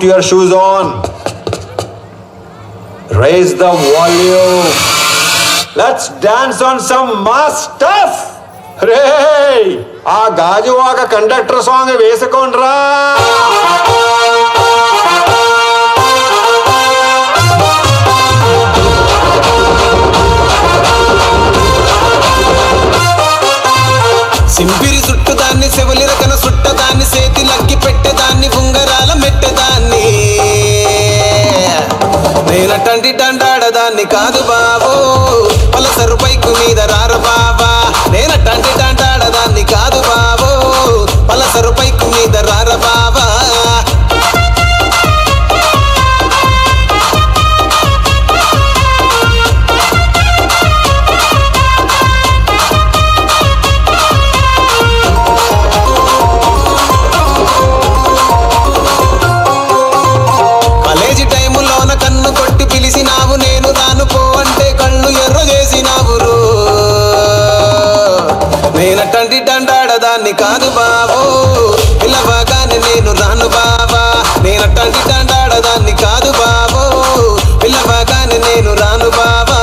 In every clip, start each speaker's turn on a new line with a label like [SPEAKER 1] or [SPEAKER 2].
[SPEAKER 1] put your shoes on. Raise the volume. Let's dance on some mass stuff. Hey, ఆ Gajuwaka conductor song వేసుకోండ్రా.
[SPEAKER 2] సింపిరి చుట్టదాన్ని సెవలి రకన సుట్టదాన్ని సేతి లగ్గి పెట్టేదాన్ని ఉంగరాల మెట్టదాన్ని నేనటంటి డండాడదాన్ని కాదు బాబు Pulsar bike మీద రార బాబా నేనటంటి డండాడదాన్ని కాదు బాబు పలసరు బైకు మీద రార బాబా పిలిసినావు నేను రాను పో అంటే కళ్ళు ఎర్ర చేసినావు నేనటంటి డండాడదాన్ని కాదు బాబు పిలవగానే నేను రాను బాబా నేనటంటి డండాడదాన్ని కాదు బాబు పిలవగానే నేను రాను బాబా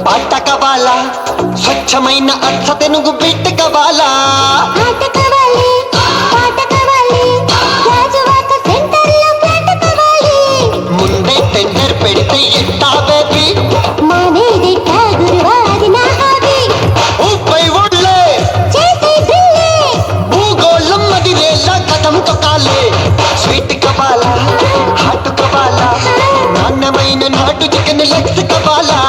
[SPEAKER 3] పాటకవాలా స్వచ్ఛమైన అర్థ తెనుగు బిట్టకవాలా ముందే టెండర్ పెడితే ఎట్టా బేబీ ఊపై ఒళ్ళే భూగోళం మదిరేలా కథం తొక్కాలే స్వీట్ కవాలా హాటు కవాలా నాణ్యమైన నాటు చికెన్ లెగ్స్ కవాలా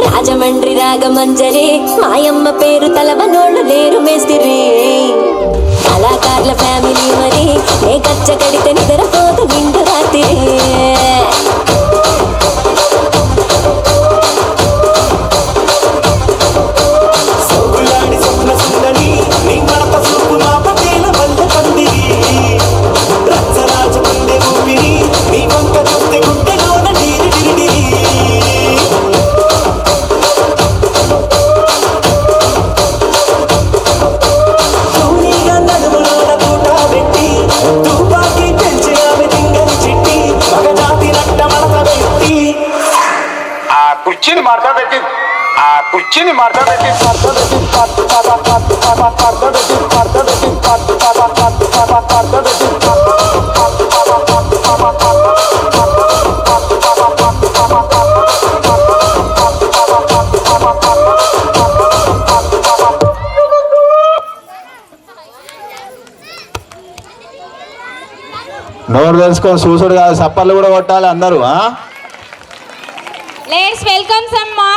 [SPEAKER 4] రాజమండ్రి రాగమంజరి మాయమ్మ పేరు తలవనోళ్ళు లేరు మేస్తిరి కళాకారుల ఫ్యామిలీ మరి ఏ కచ్చ కడితే నిద్రపోతు నిండు రాత్రి
[SPEAKER 5] కుర్చీని మార్చబెట్టి కుర్చీని మార్చబెట్టి
[SPEAKER 1] నోరు తెలుసుకొని చూసుడు కాదు, సప్పర్లు కూడా కొట్టాలి అందరూ.
[SPEAKER 6] Let's welcome some mass